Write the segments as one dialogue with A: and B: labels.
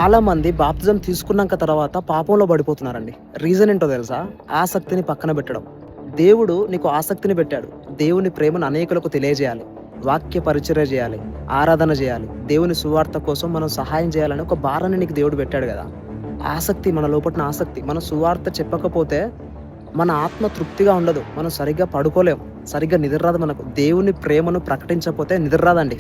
A: చాలా మంది బాప్తిజం తీసుకున్నాక తర్వాత పాపంలో పడిపోతున్నారండి. రీజన్ ఏంటో తెలుసా? ఆసక్తిని పక్కన పెట్టడం. దేవుడు నీకు ఆసక్తిని పెట్టాడు. దేవుని ప్రేమను అనేకులకు తెలియజేయాలి. వాక్య పరిచర్య చేయాలి. ఆరాధన చేయాలి. దేవుని సువార్త కోసం మనం సహాయం చేయాలని ఒక భారాన్ని నీకు దేవుడు పెట్టాడు కదా. ఆసక్తి, మన లోపటిన ఆసక్తి. మనం సువార్త చెప్పకపోతే మన ఆత్మ తృప్తిగా ఉండదు. మనం సరిగ్గా పడుకోలేం. సరిగ్గా నిద్ర రాదు మనకు. దేవుని ప్రేమను ప్రకటించకపోతే నిద్ర రాదండి.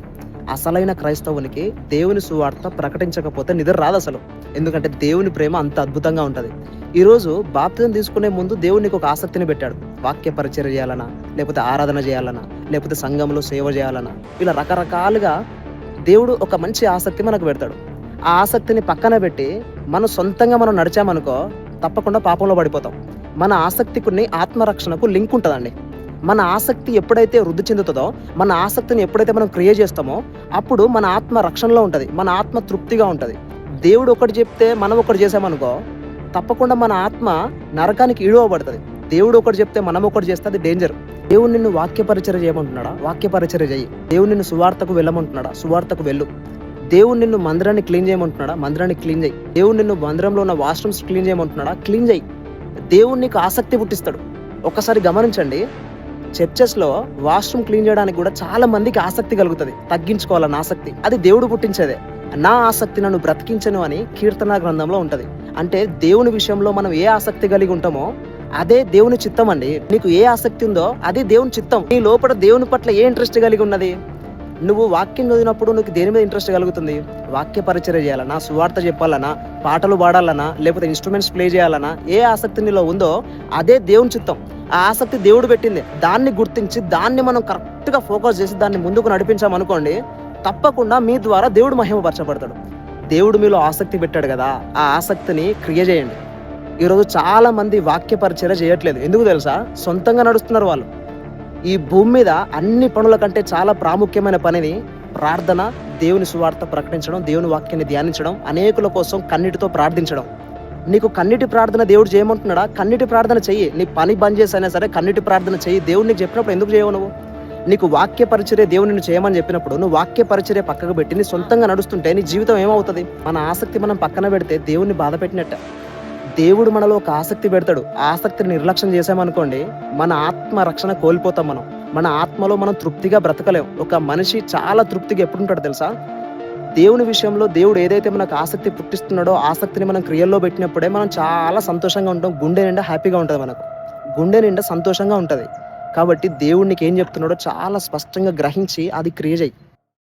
A: అసలైన క్రైస్తవునికి దేవుని సువార్త ప్రకటించకపోతే నిద్ర రాదు అసలు. ఎందుకంటే దేవుని ప్రేమ అంత అద్భుతంగా ఉంటుంది. ఈరోజు బాప్తిజం తీసుకునే ముందు దేవునికి ఒక ఆసక్తిని పెట్టాడు. వాక్య పరిచర్య చేయాలనా, లేకపోతే ఆరాధన చేయాలనా, లేకపోతే సంఘంలో సేవ చేయాలనా, ఇలా రకరకాలుగా దేవుడు ఒక మంచి ఆసక్తి మనకు పెడతాడు. ఆ ఆసక్తిని పక్కన పెట్టి మనం సొంతంగా మనం నడిచామనుకో తప్పకుండా పాపంలో పడిపోతాం. మన ఆసక్తికి ఆత్మరక్షణకు లింక్ ఉంటుందండి. మన ఆసక్తి ఎప్పుడైతే వృద్ధి చెందుతుందో, మన ఆసక్తిని ఎప్పుడైతే మనం క్రియేట్ చేస్తామో అప్పుడు మన ఆత్మ రక్షణలో ఉంటుంది. మన ఆత్మ తృప్తిగా ఉంటుంది. దేవుడు ఒకటి చెప్తే మనం ఒకటి చేసామనుకో తప్పకుండా మన ఆత్మ నరకానికి ఈడవబడుతుంది. దేవుడు ఒకటి చెప్తే మనం ఒకటి చేస్తే అది డేంజర్. దేవుడు నిన్ను వాక్య పరిచర్య చేయమంటున్నాడా? వాక్య పరిచర్య చేయి. దేవుడు నిన్ను సువార్తకు వెళ్ళమంటున్నాడా? సువార్తకు వెళ్ళు. దేవుడు నిన్ను మందిరాన్ని క్లీన్ చేయమంటున్నాడా? మందిరాన్ని క్లీన్ చేయి. దేవుడు నిన్ను మందిరంలో ఉన్న వాష్రూమ్స్ క్లీన్ చేయమంటున్నాడా? క్లీన్ చేయి. దేవుడు నీకు ఆసక్తి పుట్టిస్తాడు. ఒక్కసారి గమనించండి, చర్చెస్లో వాష్రూమ్ క్లీన్ చేయడానికి కూడా చాలా మందికి ఆసక్తి కలుగుతుంది. తగ్గించుకోవాలన్న ఆసక్తి, అది దేవుడు పుట్టించేదే. నా ఆసక్తి నన్ను బ్రతికించను అని కీర్తన గ్రంథంలో ఉంటది. అంటే దేవుని విషయంలో మనం ఏ ఆసక్తి కలిగి ఉంటామో అదే దేవుని చిత్తం అండి. నీకు ఏ ఆసక్తి ఉందో అది దేవుని చిత్తం. నీ లోపల దేవుని పట్ల ఏ ఇంట్రెస్ట్ కలిగి ఉన్నది? నువ్వు వాక్యం చదివినప్పుడు నీకు దేని మీద ఇంట్రెస్ట్ కలుగుతుంది? వాక్య పరిచర్య చేయాలన్నా, సువార్త చెప్పాలన్నా, పాటలు పాడాలన్నా, లేకపోతే ఇన్స్ట్రుమెంట్స్ ప్లే చేయాలన్నా, ఏ ఆసక్తి నీలో ఉందో అదే దేవుని చిత్తం. ఆ ఆసక్తి దేవుడు పెట్టింది. దాన్ని గుర్తించి దాన్ని మనం కరెక్ట్గా ఫోకస్ చేసి దాన్ని ముందుకు నడిపించామనుకోండి తప్పకుండా మీ ద్వారా దేవుడు మహిమపరచబడతాడు. దేవుడు మీలో ఆసక్తి పెట్టాడు కదా, ఆ ఆసక్తిని క్రియ చేయండి. ఈరోజు చాలా మంది వాక్య పరిచర్య చేయట్లేదు. ఎందుకు తెలుసా? సొంతంగా నడుస్తున్నారు వాళ్ళు. ఈ భూమి మీద అన్ని పనుల కంటే చాలా ప్రాముఖ్యమైన పనిని ప్రార్థన, దేవుని సువార్త ప్రకటించడం, దేవుని వాక్యాన్ని ధ్యానించడం, అనేకుల కోసం కన్నీటితో ప్రార్థించడం. నీకు కన్నీటి ప్రార్థన దేవుడు చేయమంటున్నాడా? కన్నీటి ప్రార్థన చెయ్యి. నీ పని బంద్ చేసైనా సరే కన్నీటి ప్రార్థన చెయ్యి. దేవుడు నీకు చెప్పినప్పుడు ఎందుకు చేయవు నువ్వు? నీకు వాక్య పరిచర్య దేవుడు నిన్ను చేయమని చెప్పినప్పుడు నువ్వు వాక్య పరిచర్య పక్కకు పెట్టి నీ సొంతంగా నడుస్తుంటే నీ జీవితం ఏమవుతుంది? మన ఆసక్తి మనం పక్కన పెడితే దేవుణ్ణి బాధ పెట్టినట్ట. దేవుడు మనలో ఒక ఆసక్తి పెడతాడు. ఆ ఆసక్తిని నిర్లక్ష్యం చేసామనుకోండి మన ఆత్మ రక్షణ కోల్పోతాం. మన ఆత్మలో మనం తృప్తిగా బ్రతకలేం. ఒక మనిషి చాలా తృప్తిగా ఎప్పుడు ఉంటాడు తెలుసా? దేవుని విషయంలో దేవుడు ఏదైతే మనకు ఆసక్తి పుట్టిస్తున్నాడో ఆసక్తిని మనం క్రియల్లో పెట్టినప్పుడే మనం చాలా సంతోషంగా ఉంటాం. గుండె నిండా హ్యాపీగా ఉంటుంది. మనకు గుండె నిండా సంతోషంగా ఉంటుంది. కాబట్టి దేవుడు నీకు ఏం చెప్తున్నాడో చాలా స్పష్టంగా గ్రహించి అది క్రియ చేయి.